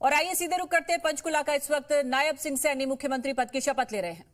और आइए सीधे रुक करते हैं पंचकुला का। इस वक्त नायब सिंह सैनी मुख्यमंत्री पद की शपथ ले रहे हैं।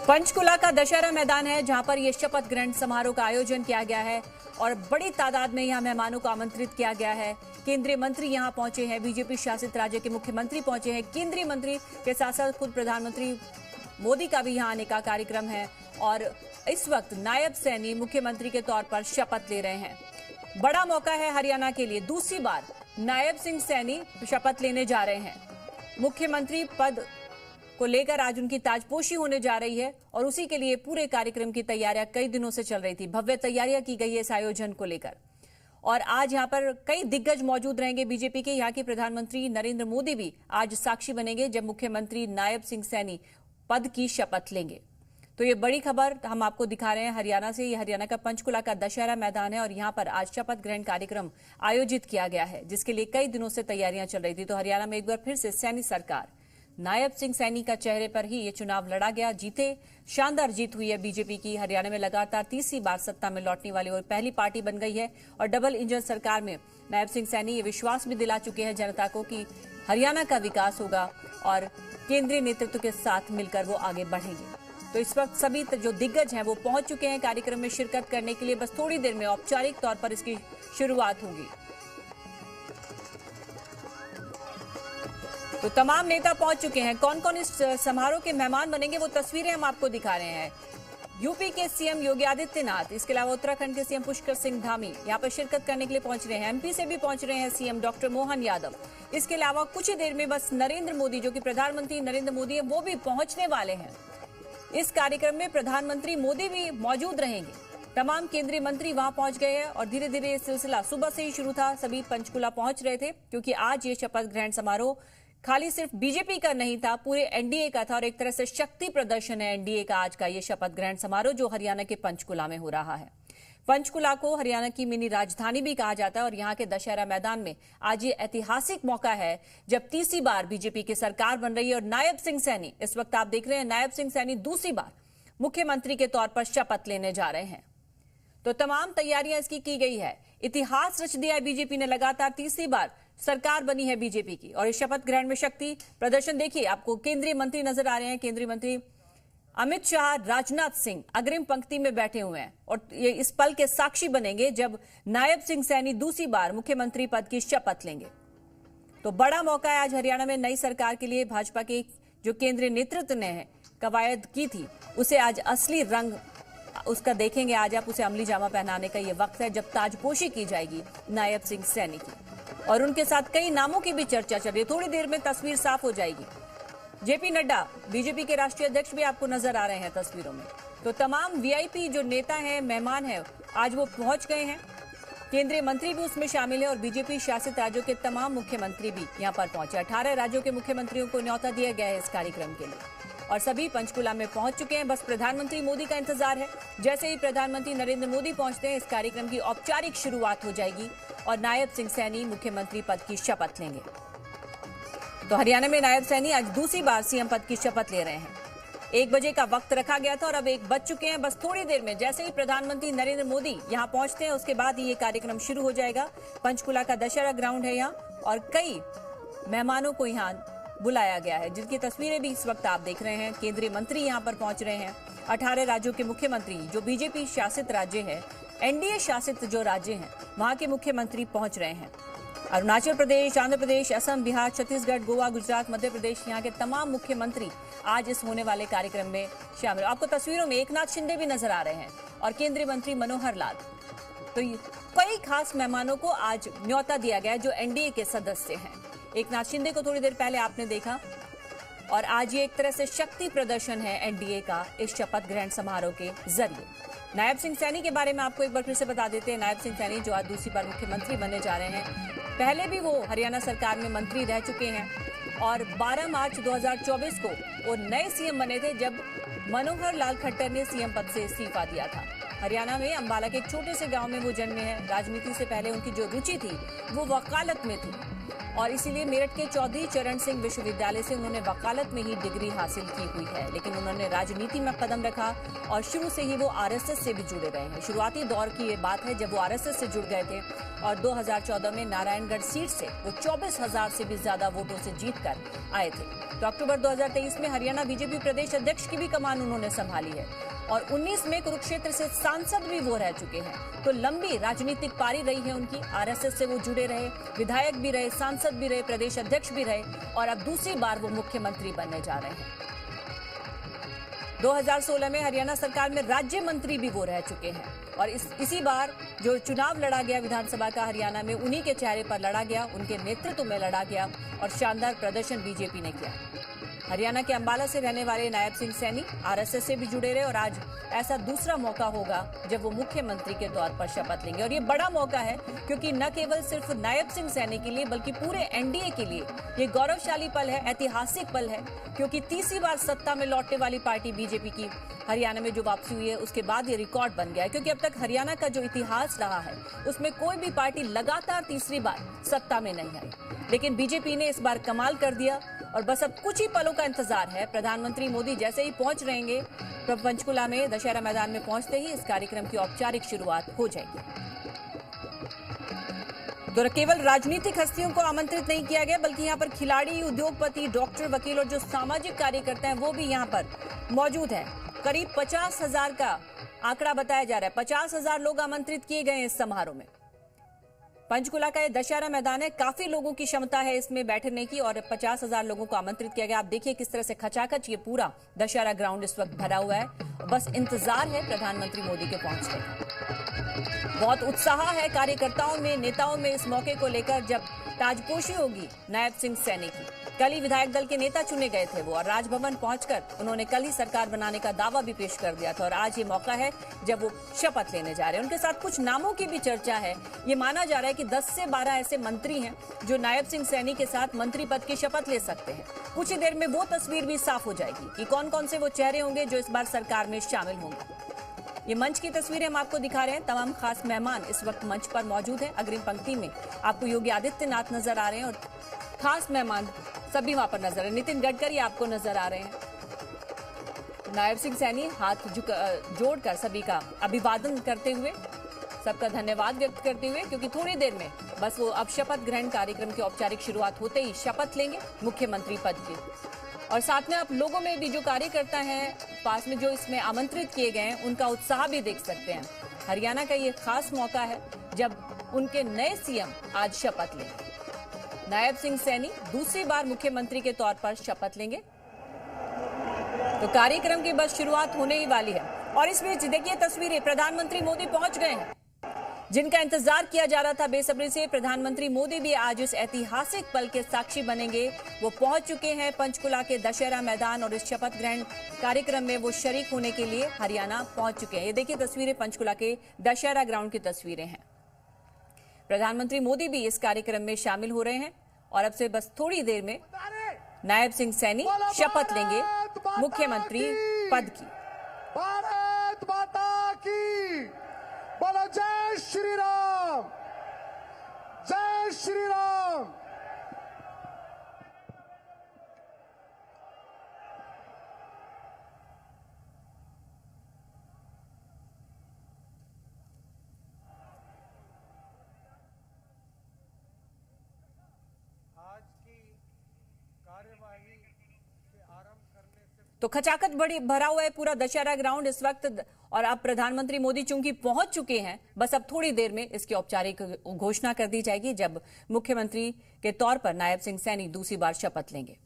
पंचकुला का दशहरा मैदान है जहां पर यह शपथ ग्रहण समारोह का आयोजन किया गया है और बड़ी तादाद में यहां मेहमानों को आमंत्रित किया गया है। केंद्रीय मंत्री यहां पहुंचे हैं, बीजेपी शासित राज्य के मुख्यमंत्री पहुंचे हैं, केंद्रीय मंत्री के साथ साथ खुद प्रधानमंत्री मोदी का भी यहां आने का कार्यक्रम है और इस वक्त नायब सैनी मुख्यमंत्री के तौर पर शपथ ले रहे हैं। बड़ा मौका है हरियाणा के लिए, दूसरी बार नायब सिंह सैनी शपथ लेने जा रहे हैं। मुख्यमंत्री पद को लेकर आज उनकी ताजपोशी होने जा रही है और उसी के लिए पूरे कार्यक्रम की तैयारियां कई दिनों से चल रही थी। भव्य तैयारियां की गई है इस आयोजन को लेकर और आज यहां पर कई दिग्गज मौजूद रहेंगे बीजेपी के। यहां के प्रधानमंत्री नरेंद्र मोदी भी आज साक्षी बनेंगे जब मुख्यमंत्री नायब सिंह सैनी पद की शपथ लेंगे। तो ये बड़ी खबर हम आपको दिखा रहे हैं हरियाणा से। ये हरियाणा का पंचकुला का दशहरा मैदान है और यहाँ पर आज शपथ ग्रहण कार्यक्रम आयोजित किया गया है जिसके लिए कई दिनों से तैयारियां चल रही थी। तो हरियाणा में एक बार फिर से सैनी सरकार, नायब सिंह सैनी का चेहरे पर ही ये चुनाव लड़ा गया, जीते। शानदार जीत हुई है बीजेपी की। हरियाणा में लगातार तीसरी बार सत्ता में लौटने वाली और पहली पार्टी बन गई है और डबल इंजन सरकार में नायब सिंह सैनी ये विश्वास भी दिला चुके हैं जनता को कि हरियाणा का विकास होगा और केंद्रीय नेतृत्व के साथ मिलकर वो आगे बढ़ेंगे। तो इस वक्त सभी जो दिग्गज हैं वो पहुंच चुके हैं कार्यक्रम में शिरकत करने के लिए। बस थोड़ी देर में औपचारिक तौर पर इसकी शुरुआत होगी। तो तमाम नेता पहुंच चुके हैं। कौन कौन इस समारोह के मेहमान बनेंगे वो तस्वीरें हम आपको दिखा रहे हैं। यूपी के सीएम योगी आदित्यनाथ, इसके अलावा उत्तराखंड के सीएम पुष्कर सिंह धामी यहाँ पर शिरकत करने के लिए पहुंच रहे हैं। एमपी से भी पहुंच रहे हैं सीएम डॉक्टर मोहन यादव। इसके अलावा कुछ ही देर में बस नरेंद्र मोदी, जो कि प्रधानमंत्री नरेंद्र मोदी है, वो भी पहुंचने वाले हैं। इस कार्यक्रम में प्रधानमंत्री मोदी भी मौजूद रहेंगे। तमाम केंद्रीय मंत्री वहां पहुंच गए हैं और धीरे धीरे ये सिलसिला सुबह से ही शुरू था। सभी पंचकुला पहुंच रहे थे क्योंकि आज ये शपथ ग्रहण समारोह खाली सिर्फ बीजेपी का नहीं था, पूरे एनडीए का था और एक तरह से शक्ति प्रदर्शन है एनडीए का आज का ये शपथ ग्रहण समारोह जो हरियाणा के पंचकुला में हो रहा है। पंचकुला को हरियाणा की मिनी राजधानी भी कहा जाता है और यहाँ के दशहरा मैदान में आज ये ऐतिहासिक मौका है जब तीसरी बार बीजेपी की सरकार बन रही है और नायब सिंह सैनी, इस वक्त आप देख रहे हैं नायब सिंह सैनी दूसरी बार मुख्यमंत्री के तौर पर शपथ लेने जा रहे हैं। तो तमाम तैयारियां इसकी की गई है। इतिहास रच दिया है बीजेपी ने, लगातार तीसरी बार सरकार बनी है बीजेपी की और इस शपथ ग्रहण में शक्ति प्रदर्शन देखिए आपको केंद्रीय मंत्री नजर आ रहे हैं। केंद्रीय मंत्री अमित शाह, राजनाथ सिंह अग्रिम पंक्ति में बैठे हुए हैं और ये इस पल के साक्षी बनेंगे जब नायब सिंह सैनी दूसरी बार मुख्यमंत्री पद की शपथ लेंगे। तो बड़ा मौका है आज हरियाणा में नई सरकार के लिए। भाजपा के जो केंद्रीय नेतृत्व ने कवायद की थी उसे आज असली रंग उसका देखेंगे। आज आप उसे अमली जामा पहनाने का ये वक्त है जब ताजपोशी की जाएगी नायब सिंह सैनी की और उनके साथ कई नामों की भी चर्चा चल रही है। थोड़ी देर में तस्वीर साफ हो जाएगी। जेपी नड्डा, बीजेपी के राष्ट्रीय अध्यक्ष भी आपको नजर आ रहे हैं तस्वीरों में। तो तमाम वीआईपी जो नेता हैं, मेहमान हैं, आज वो पहुंच गए हैं। केंद्रीय मंत्री भी उसमें शामिल है और बीजेपी शासित राज्यों के तमाम मुख्यमंत्री भी यहाँ पर पहुंचे। 18 राज्यों के मुख्यमंत्रियों को न्योता दिया गया है इस कार्यक्रम के लिए और सभी पंचकुला में पहुंच चुके हैं। बस प्रधानमंत्री मोदी का इंतजार है। जैसे ही प्रधानमंत्री नरेंद्र मोदी पहुंचते हैं इस कार्यक्रम की औपचारिक शुरुआत हो जाएगी और नायब सिंह सैनी मुख्यमंत्री पद की शपथ लेंगे। तो हरियाणा में नायब सैनी आज दूसरी बार सीएम पद की शपथ ले रहे हैं। 1 बजे का वक्त रखा गया था और अब 1 बज चुके हैं। बस थोड़ी देर में जैसे ही प्रधानमंत्री नरेंद्र मोदी यहाँ पहुंचते हैं उसके बाद ही ये कार्यक्रम शुरू हो जाएगा। पंचकुला का दशहरा ग्राउंड है यहाँ और कई मेहमानों को यहाँ बुलाया गया है जिनकी तस्वीरें भी इस वक्त आप देख रहे हैं। केंद्रीय मंत्री यहां पर पहुंच रहे हैं। 18 राज्यों के मुख्यमंत्री, जो बीजेपी शासित राज्य है, एनडीए शासित जो राज्य हैं, वहां के मुख्यमंत्री पहुंच रहे हैं। अरुणाचल प्रदेश, आंध्र प्रदेश, असम, बिहार, छत्तीसगढ़, गोवा, गुजरात, मध्य प्रदेश, यहाँ के तमाम मुख्यमंत्री आज इस होने वाले कार्यक्रम में शामिल। आपको तस्वीरों में एकनाथ शिंदे भी नजर आ रहे हैं और केंद्रीय मंत्री मनोहर लाल। तो कई खास मेहमानों को आज न्योता दिया गया जो एनडीए के सदस्य हैं। एकनाथ शिंदे को थोड़ी देर पहले आपने देखा और आज ये एक तरह से शक्ति प्रदर्शन है एनडीए का इस शपथ ग्रहण समारोह के जरिए। नायब सिंह सैनी के बारे में आपको एक बार फिर से बता देते हैं। नायब सिंह सैनी जो आज दूसरी बार मुख्यमंत्री बनने जा रहे हैं, पहले भी वो हरियाणा सरकार में मंत्री रह चुके हैं और 12 मार्च 2024 को वो नए सीएम बने थे जब मनोहर लाल खट्टर ने सीएम पद से इस्तीफा दिया था। हरियाणा में अंबाला के एक छोटे से गांव में वो जन्मे हैं। राजनीति से पहले उनकी जो रुचि थी वो वकालत में थी। और इसीलिए मेरठ के चौधरी चरण सिंह विश्वविद्यालय से उन्होंने वकालत में ही डिग्री हासिल की हुई है, लेकिन उन्होंने राजनीति में कदम रखा और शुरू से ही वो आरएसएस से भी जुड़े रहे हैं। शुरुआती दौर की ये बात है जब वो आरएसएस से जुड़ गए थे और 2014 में नारायणगढ़ सीट से वो 24,000 से भी ज्यादा वोटों से जीतकर आए थे। तो अक्टूबर 2023 में हरियाणा बीजेपी प्रदेश अध्यक्ष की भी कमान उन्होंने संभाली है और 19 में कुरुक्षेत्र से सांसद भी वो रह चुके हैं। तो लंबी राजनीतिक पारी रही है उनकी। आरएसएस से वो जुड़े रहे, विधायक भी रहे, सांसद भी रहे, प्रदेश अध्यक्ष भी रहे और अब दूसरी बार वो मुख्यमंत्री बनने जा रहे हैं। 2016 में हरियाणा सरकार में राज्य मंत्री भी वो रह चुके हैं और इसी बार जो चुनाव लड़ा गया विधानसभा का हरियाणा में, उन्हीं के चेहरे पर लड़ा गया, उनके नेतृत्व में लड़ा गया और शानदार प्रदर्शन बीजेपी ने किया। हरियाणा के अंबाला से रहने वाले नायब सिंह सैनी आरएसएस से भी जुड़े रहे और आज ऐसा दूसरा मौका होगा जब वो मुख्यमंत्री के तौर पर शपथ लेंगे और ये बड़ा मौका है क्योंकि न केवल सिर्फ नायब सिंह सैनी के लिए बल्कि पूरे एनडीए के लिए ये गौरवशाली पल है, ऐतिहासिक पल है, क्योंकि तीसरी बार सत्ता में लौटने वाली पार्टी बीजेपी की हरियाणा में जो वापसी हुई है उसके बाद ये रिकॉर्ड बन गया है। क्योंकि अब तक हरियाणा का जो इतिहास रहा है उसमें कोई भी पार्टी लगातार तीसरी बार सत्ता में नहीं आई, लेकिन बीजेपी ने इस बार कमाल कर दिया और बस अब कुछ ही पलों का इंतजार है। प्रधानमंत्री मोदी जैसे ही पहुंच रहेंगे पंचकुला में दशहरा मैदान में पहुंचते ही इस कार्यक्रम की औपचारिक शुरुआत हो जाएगी। तो केवल राजनीतिक हस्तियों को आमंत्रित नहीं किया गया बल्कि यहाँ पर खिलाड़ी, उद्योगपति, डॉक्टर, वकील और जो सामाजिक कार्यकर्ता हैं वो भी यहाँ पर मौजूद हैं। करीब 50,000 का आंकड़ा बताया जा रहा है। 50,000 लोग आमंत्रित किए गए इस समारोह में। पंचकुला का ये दशहरा मैदान है, काफी लोगों की क्षमता है इसमें बैठने की और 50,000 लोगों को आमंत्रित किया गया। आप देखिए किस तरह से खचाखच ये पूरा दशहरा ग्राउंड इस वक्त भरा हुआ है। बस इंतजार है प्रधानमंत्री मोदी के पहुंचने का। बहुत उत्साह है कार्यकर्ताओं में, नेताओं में इस मौके को लेकर जब ताजपोशी होगी नायब सिंह सैनी की। कल ही विधायक दल के नेता चुने गए थे वो और राजभवन पहुंचकर उन्होंने कल ही सरकार बनाने का दावा भी पेश कर दिया था और आज ये मौका है जब वो शपथ लेने जा रहे हैं। उनके साथ कुछ नामों की भी चर्चा है। ये माना जा रहा है कि 10 से 12 ऐसे मंत्री हैं जो नायब सिंह सैनी के साथ मंत्री पद की शपथ ले सकते हैं। कुछ ही देर में वो तस्वीर भी साफ हो जाएगी कि कौन कौन से वो चेहरे होंगे जो इस बार सरकार में शामिल होंगे। ये मंच की तस्वीरें हम आपको दिखा रहे हैं। तमाम खास मेहमान इस वक्त मंच पर मौजूद हैं। अग्रिम पंक्ति में आपको योगी आदित्यनाथ नजर आ रहे हैं और खास मेहमान सभी वहां पर नजर है। नितिन गडकरी आपको नजर आ रहे हैं। नायब सिंह सैनी हाथ जोड़कर सभी का अभिवादन करते हुए, सबका धन्यवाद व्यक्त करते हुए, क्योंकि थोड़ी देर में बस वो अब शपथ ग्रहण कार्यक्रम की औपचारिक शुरुआत होते ही शपथ लेंगे मुख्यमंत्री पद की। और साथ में आप लोगों में भी जो कार्यकर्ता हैं पास में जो इसमें आमंत्रित किए गए हैं उनका उत्साह भी देख सकते हैं। हरियाणा का ये खास मौका है जब उनके नए सीएम आज शपथ लेंगे। नायब सिंह सैनी दूसरी बार मुख्यमंत्री के तौर पर शपथ लेंगे। तो कार्यक्रम की बस शुरुआत होने ही वाली है और इस बीच देखिए तस्वीरें, प्रधानमंत्री मोदी पहुंच गए हैं जिनका इंतजार किया जा रहा था बेसब्री से। प्रधानमंत्री मोदी भी आज इस ऐतिहासिक पल के साक्षी बनेंगे। वो पहुंच चुके हैं पंचकुला के दशहरा मैदान और इस शपथ ग्रहण कार्यक्रम में वो शरीक होने के लिए हरियाणा पहुंच चुके हैं। ये देखिए तस्वीरें पंचकुला के दशहरा ग्राउंड की तस्वीरें हैं। प्रधानमंत्री मोदी भी इस कार्यक्रम में शामिल हो रहे हैं और अब से बस थोड़ी देर में नायब सिंह सैनी शपथ लेंगे मुख्यमंत्री पद की। भारत माता की बोलो, जय श्री राम, जय श्री राम। आज की कार्यवाही के आरंभ करने से तो खचाखच बड़ी भरा हुआ है पूरा दशहरा ग्राउंड इस वक्त और अब प्रधानमंत्री मोदी चूंकि पहुंच चुके हैं, बस अब थोड़ी देर में इसकी औपचारिक घोषणा कर दी जाएगी जब मुख्यमंत्री के तौर पर नायब सिंह सैनी दूसरी बार शपथ लेंगे।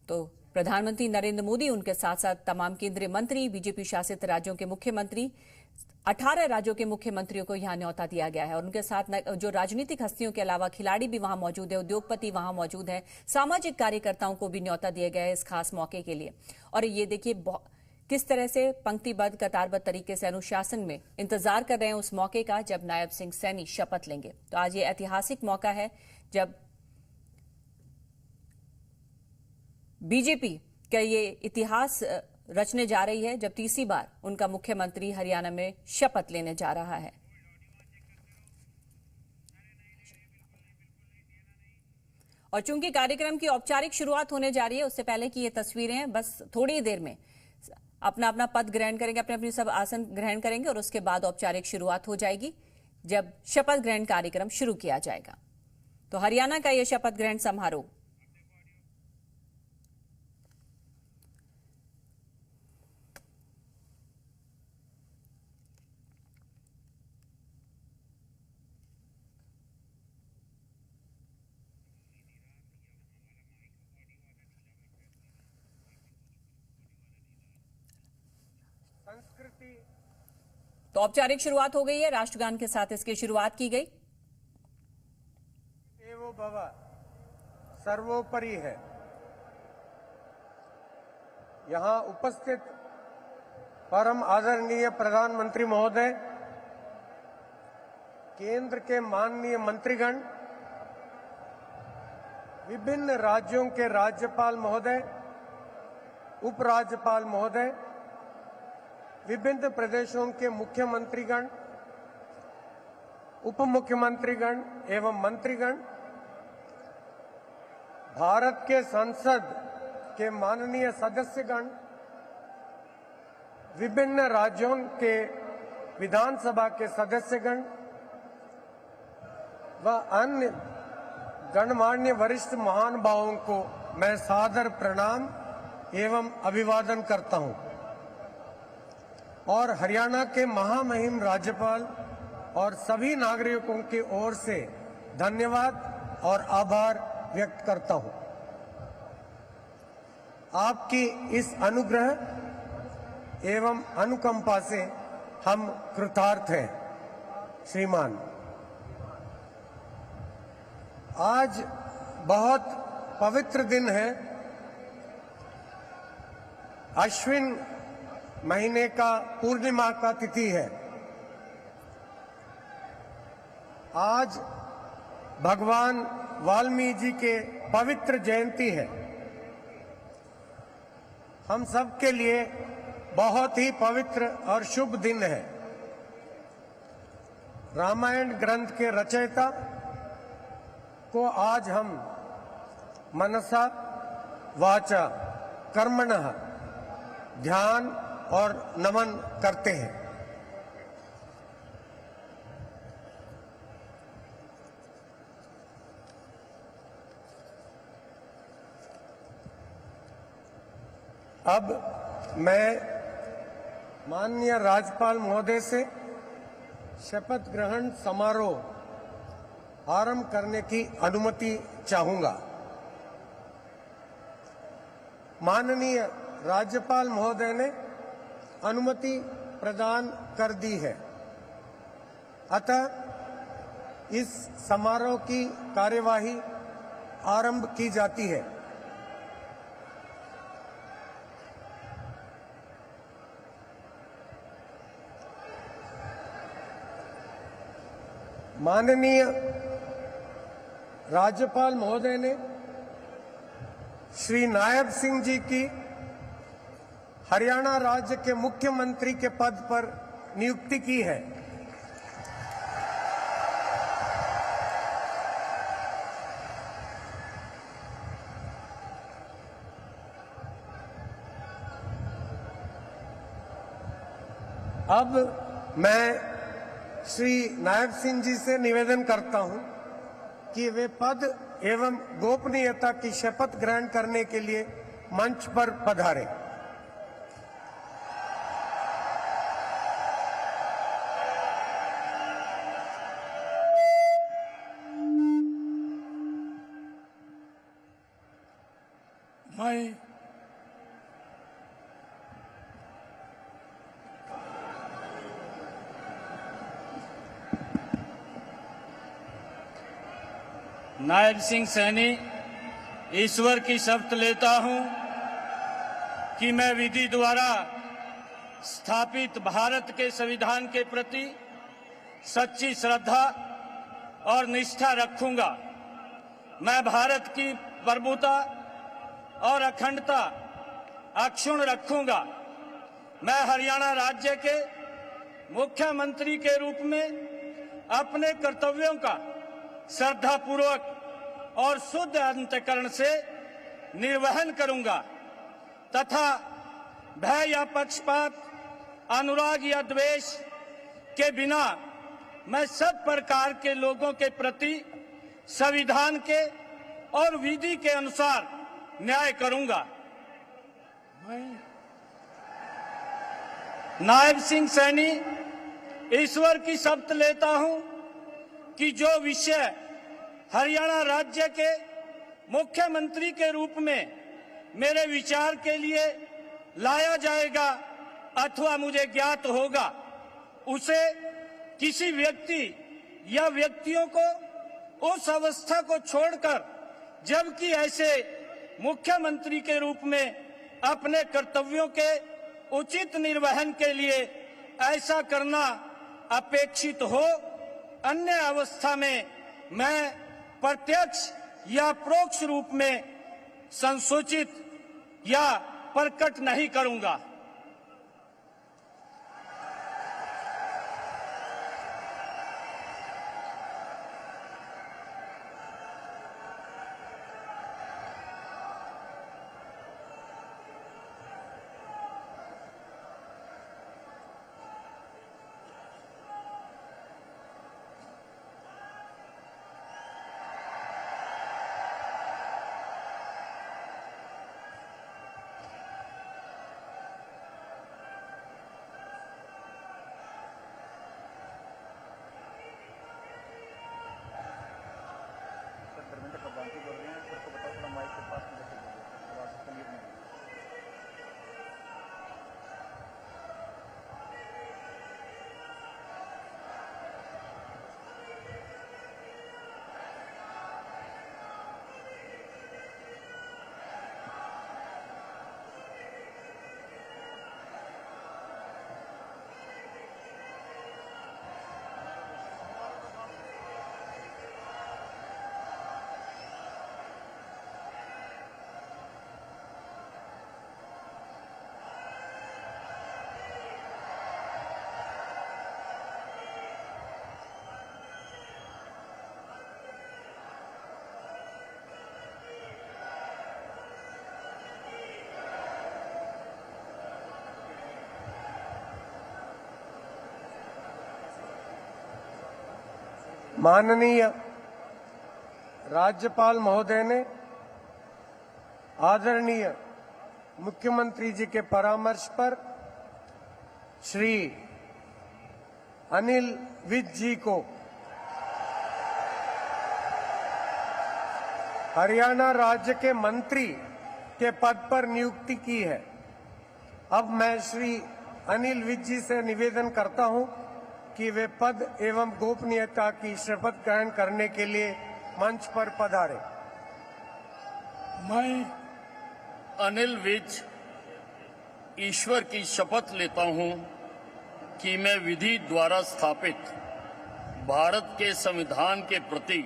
तो प्रधानमंत्री नरेंद्र मोदी, उनके साथ साथ तमाम केंद्रीय मंत्री, बीजेपी शासित राज्यों के मुख्यमंत्री, 18 राज्यों के मुख्यमंत्रियों को यहां न्योता दिया गया है और उनके साथ जो राजनीतिक हस्तियों के अलावा खिलाड़ी भी वहां मौजूद है, उद्योगपति वहां मौजूद है, सामाजिक कार्यकर्ताओं को भी न्योता दिया गया है इस खास मौके के लिए। और ये देखिए किस तरह से पंक्तिबद्ध कतारबद्ध तरीके से अनुशासन में इंतजार कर रहे हैं उस मौके का जब नायब सिंह सैनी शपथ लेंगे। तो आज ये ऐतिहासिक मौका है जब बीजेपी का ये इतिहास रचने जा रही है, जब तीसरी बार उनका मुख्यमंत्री हरियाणा में शपथ लेने जा रहा है। और चूंकि कार्यक्रम की औपचारिक शुरुआत होने जा रही है, उससे पहले की ये तस्वीरें हैं, बस थोड़ी देर में अपना अपना पद ग्रहण करेंगे, अपने अपने सब आसन ग्रहण करेंगे और उसके बाद औपचारिक शुरुआत हो जाएगी जब शपथ ग्रहण कार्यक्रम शुरू किया जाएगा। तो हरियाणा का यह शपथ ग्रहण समारोह संस्कृति तो औपचारिक शुरुआत हो गई है, राष्ट्रगान के साथ इसकी शुरुआत की गई। देवो भव सर्वोपरि है। यहां उपस्थित परम आदरणीय प्रधानमंत्री महोदय, केंद्र के माननीय मंत्रीगण, विभिन्न राज्यों के राज्यपाल महोदय, उपराज्यपाल महोदय, विभिन्न प्रदेशों के मुख्यमंत्रीगण, उप मुख्यमंत्रीगण एवं मंत्रीगण, भारत के संसद के माननीय सदस्यगण, विभिन्न राज्यों के विधानसभा के सदस्यगण व अन्य गणमान्य वरिष्ठ महानुभावों को मैं सादर प्रणाम एवं अभिवादन करता हूं और हरियाणा के महामहिम राज्यपाल और सभी नागरिकों की ओर से धन्यवाद और आभार व्यक्त करता हूं। आपकी इस अनुग्रह एवं अनुकंपा से हम कृतार्थ हैं श्रीमान। आज बहुत पवित्र दिन है। अश्विन महीने का पूर्णिमा का तिथि है। आज भगवान वाल्मीकि जी के पवित्र जयंती है। हम सब के लिए बहुत ही पवित्र और शुभ दिन है। रामायण ग्रंथ के रचयिता को आज हम मनसा वाचा कर्मणः ध्यान और नमन करते हैं। अब मैं माननीय राज्यपाल महोदय से शपथ ग्रहण समारोह आरंभ करने की अनुमति चाहूंगा। माननीय राज्यपाल महोदय ने अनुमति प्रदान कर दी है, अतः इस समारोह की कार्यवाही आरंभ की जाती है। माननीय राज्यपाल महोदय ने श्री नायब सिंह जी की हरियाणा राज्य के मुख्यमंत्री के पद पर नियुक्ति की है। अब मैं श्री नायब सिंह जी से निवेदन करता हूं कि वे पद एवं गोपनीयता की शपथ ग्रहण करने के लिए मंच पर पधारें। मैं नायब सिंह सैनी ईश्वर की शपथ लेता हूं कि मैं विधि द्वारा स्थापित भारत के संविधान के प्रति सच्ची श्रद्धा और निष्ठा रखूंगा। मैं भारत की प्रभुता और अखंडता अक्षुण्ण रखूंगा। मैं हरियाणा राज्य के मुख्यमंत्री के रूप में अपने कर्तव्यों का श्रद्धापूर्वक और शुद्ध अंतःकरण से निर्वहन करूंगा तथा भय या पक्षपात, अनुराग या द्वेष के बिना मैं सब प्रकार के लोगों के प्रति संविधान के और विधि के अनुसार न्याय करूंगा। नायब सिंह सैनी ईश्वर की शपथ लेता हूं कि जो विषय हरियाणा राज्य के मुख्यमंत्री के रूप में मेरे विचार के लिए लाया जाएगा अथवा मुझे ज्ञात होगा, उसे किसी व्यक्ति या व्यक्तियों को उस अवस्था को छोड़कर, जबकि ऐसे मुख्यमंत्री के रूप में अपने कर्तव्यों के उचित निर्वहन के लिए ऐसा करना अपेक्षित हो, अन्य अवस्था में मैं प्रत्यक्ष या परोक्ष रूप में संसूचित या प्रकट नहीं करूंगा। माननीय राज्यपाल महोदय ने आदरणीय मुख्यमंत्री जी के परामर्श पर श्री अनिल विज जी को हरियाणा राज्य के मंत्री के पद पर नियुक्ति की है। अब मैं श्री अनिल विज जी से निवेदन करता हूं कि वे पद एवं गोपनीयता की शपथ ग्रहण करने के लिए मंच पर पधारे। मैं अनिल विज ईश्वर की शपथ लेता हूं कि मैं विधि द्वारा स्थापित भारत के संविधान के प्रति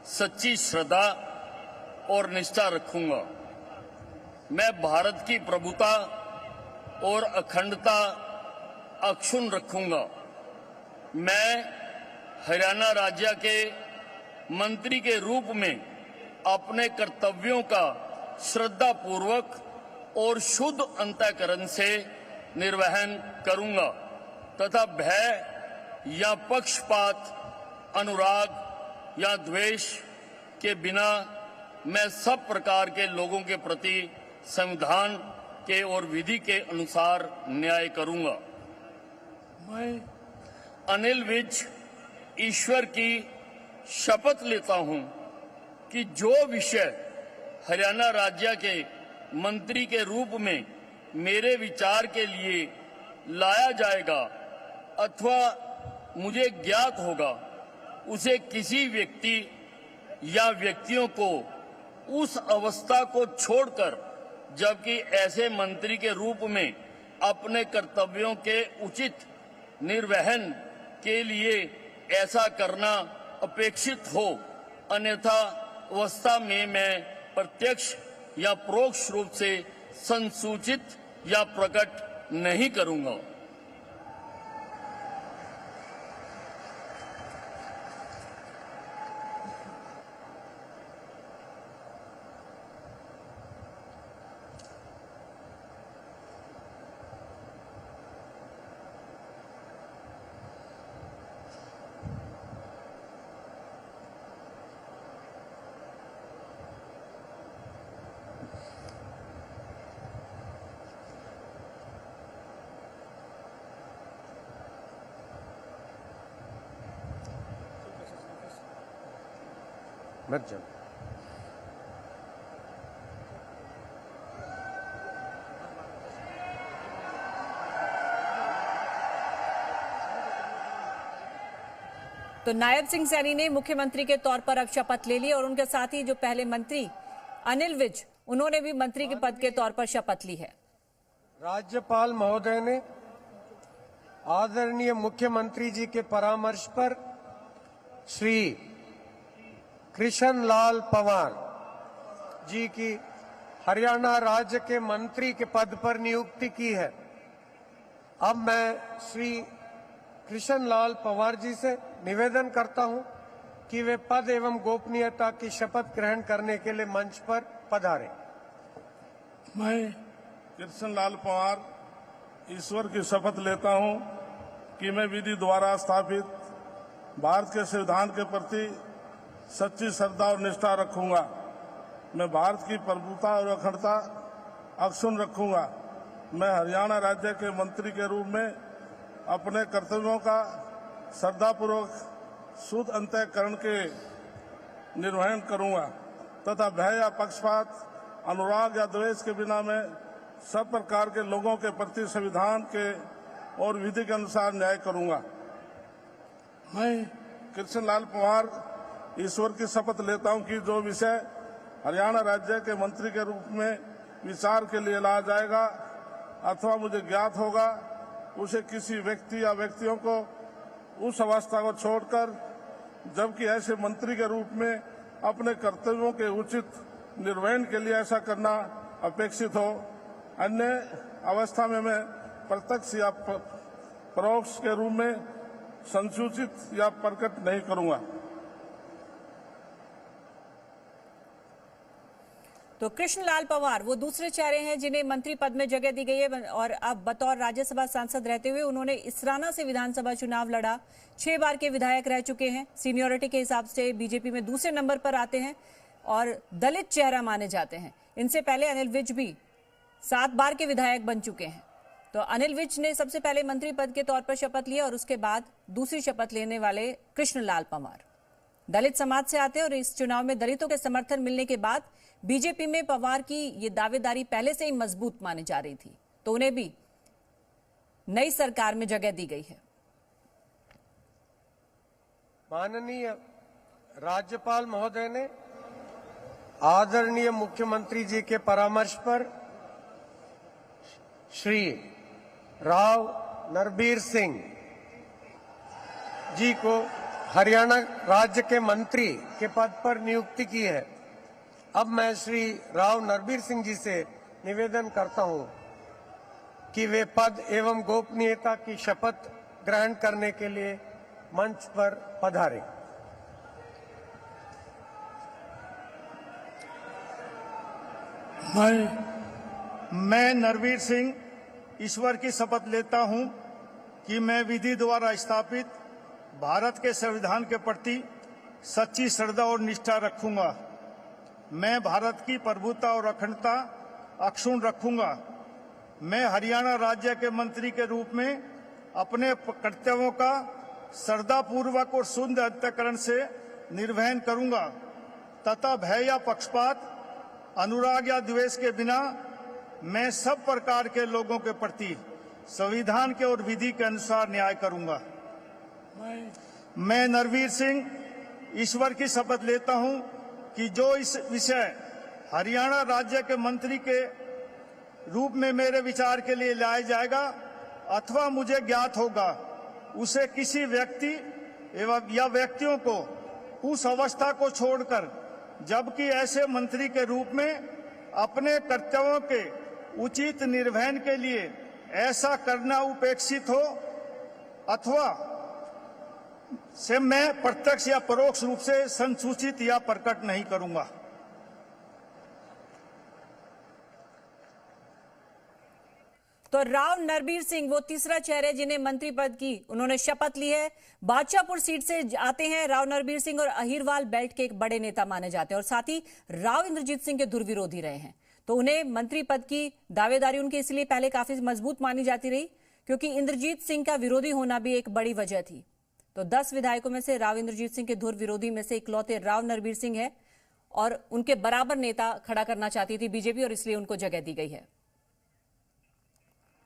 सच्ची श्रद्धा और निष्ठा रखूंगा। मैं भारत की प्रभुता और अखंडता अक्षुण्ण रखूंगा। मैं हरियाणा राज्य के मंत्री के रूप में अपने कर्तव्यों का श्रद्धा पूर्वक और शुद्ध अंतःकरण से निर्वहन करूंगा तथा भय या पक्षपात, अनुराग या द्वेष के बिना मैं सब प्रकार के लोगों के प्रति संविधान के और विधि के अनुसार न्याय करूंगा। मैं अनिल विज ईश्वर की शपथ लेता हूं कि जो विषय हरियाणा राज्य के मंत्री के रूप में मेरे विचार के लिए लाया जाएगा अथवा मुझे ज्ञात होगा, उसे किसी व्यक्ति या व्यक्तियों को उस अवस्था को छोड़कर, जबकि ऐसे मंत्री के रूप में अपने कर्तव्यों के उचित निर्वहन के लिए ऐसा करना अपेक्षित हो, अन्यथा अवस्था में मैं प्रत्यक्ष या परोक्ष रूप से संसूचित या प्रकट नहीं करूंगा। मिर्जा। तो नायब सिंह सैनी ने मुख्यमंत्री के तौर पर अब शपथ ले ली और उनके साथ ही जो पहले मंत्री अनिल विज, उन्होंने भी मंत्री के पद के तौर पर शपथ ली है। राज्यपाल महोदय ने आदरणीय मुख्यमंत्री जी के परामर्श पर श्री कृष्ण लाल पंवार जी की हरियाणा राज्य के मंत्री के पद पर नियुक्ति की है। अब मैं श्री कृष्ण लाल पंवार जी से निवेदन करता हूं कि वे पद एवं गोपनीयता की शपथ ग्रहण करने के लिए मंच पर पधारें। मैं कृष्ण लाल पंवार ईश्वर की शपथ लेता हूं कि मैं विधि द्वारा स्थापित भारत के संविधान के प्रति सच्ची श्रद्धा और निष्ठा रखूंगा। मैं भारत की प्रभुता और अखंडता अक्षुण्ण रखूंगा। मैं हरियाणा राज्य के मंत्री के रूप में अपने कर्तव्यों का श्रद्धापूर्वक शुद्ध अंतःकरण के निर्वहन करूंगा तथा भय या पक्षपात, अनुराग या द्वेष के बिना मैं सब प्रकार के लोगों के प्रति संविधान के और विधि के अनुसार न्याय करूंगा। मैं कृष्ण लाल पंवार ईश्वर की शपथ लेता हूं कि जो विषय हरियाणा राज्य के मंत्री के रूप में विचार के लिए लाया जाएगा अथवा मुझे ज्ञात होगा, उसे किसी व्यक्ति या व्यक्तियों को उस अवस्था को छोड़कर, जबकि ऐसे मंत्री के रूप में अपने कर्तव्यों के उचित निर्वहन के लिए ऐसा करना अपेक्षित हो, अन्य अवस्था में मैं प्रत्यक्ष या परोक्ष के रूप में संसूचित या प्रकट नहीं करूंगा। तो कृष्णलाल पंवार वो दूसरे चेहरे हैं जिन्हें मंत्री पद में जगह दी गई है और अब बतौर राज्यसभा सांसद रहते हुए उन्होंने इसराना से विधानसभा चुनाव लड़ा। 6 बार के विधायक रह चुके हैं। सीनियरिटी के हिसाब से बीजेपी में दूसरे नंबर पर आते हैं और दलित चेहरा माने जाते हैं। इनसे पहले अनिल विज भी 7 बार के विधायक बन चुके हैं। तो अनिल विज ने सबसे पहले मंत्री पद के तौर पर शपथ लिया और उसके बाद दूसरी शपथ लेने वाले कृष्णलाल पंवार दलित समाज से आते हैं और इस चुनाव में दलितों के समर्थन मिलने के बाद बीजेपी में पंवार की ये दावेदारी पहले से ही मजबूत मानी जा रही थी, तो उन्हें भी नई सरकार में जगह दी गई है। माननीय राज्यपाल महोदय ने आदरणीय मुख्यमंत्री जी के परामर्श पर श्री राव नरबीर सिंह जी को हरियाणा राज्य के मंत्री के पद पर नियुक्ति की है। अब मैं श्री राव नरबीर सिंह जी से निवेदन करता हूं कि वे पद एवं गोपनीयता की शपथ ग्रहण करने के लिए मंच पर पधारें। मैं नरबीर सिंह ईश्वर की शपथ लेता हूं कि मैं विधि द्वारा स्थापित भारत के संविधान के प्रति सच्ची श्रद्धा और निष्ठा रखूंगा। मैं भारत की प्रभुता और अखंडता अक्षुण्ण रखूंगा। मैं हरियाणा राज्य के मंत्री के रूप में अपने कर्तव्यों का श्रद्धापूर्वक और शुद्ध अंतःकरण से निर्वहन करूंगा तथा भय या पक्षपात, अनुराग या द्वेष के बिना मैं सब प्रकार के लोगों के प्रति संविधान के और विधि के अनुसार न्याय करूंगा। मैं नरबीर सिंह ईश्वर की शपथ लेता हूं कि जो इस विषय हरियाणा राज्य के मंत्री के रूप में मेरे विचार के लिए लाया जाएगा अथवा मुझे ज्ञात होगा, उसे किसी व्यक्ति एवं या व्यक्तियों को उस अवस्था को छोड़कर, जबकि ऐसे मंत्री के रूप में अपने कर्तव्यों के उचित निर्वहन के लिए ऐसा करना उपेक्षित हो अथवा से मैं प्रत्यक्ष या परोक्ष रूप से संसूचित या प्रकट नहीं करूंगा। तो राव नरबीर सिंह वो तीसरा चेहरा जिन्हें मंत्री पद की उन्होंने शपथ ली है। बादशाहपुर सीट से आते हैं राव नरबीर सिंह और अहिरवाल बेल्ट के एक बड़े नेता माने जाते हैं और साथ ही राव इंद्रजीत सिंह के दुर्विरोधी रहे हैं। तो उन्हें मंत्री पद की दावेदारी उनकी इसलिए पहले काफी मजबूत मानी जाती रही क्योंकि इंद्रजीत सिंह का विरोधी होना भी एक बड़ी वजह थी। तो 10 विधायकों में से राव इंद्रजीत सिंह के धुर विरोधी में से इकलौते राव नरवीर सिंह है और उनके बराबर नेता खड़ा करना चाहती थी बीजेपी और इसलिए उनको जगह दी गई है।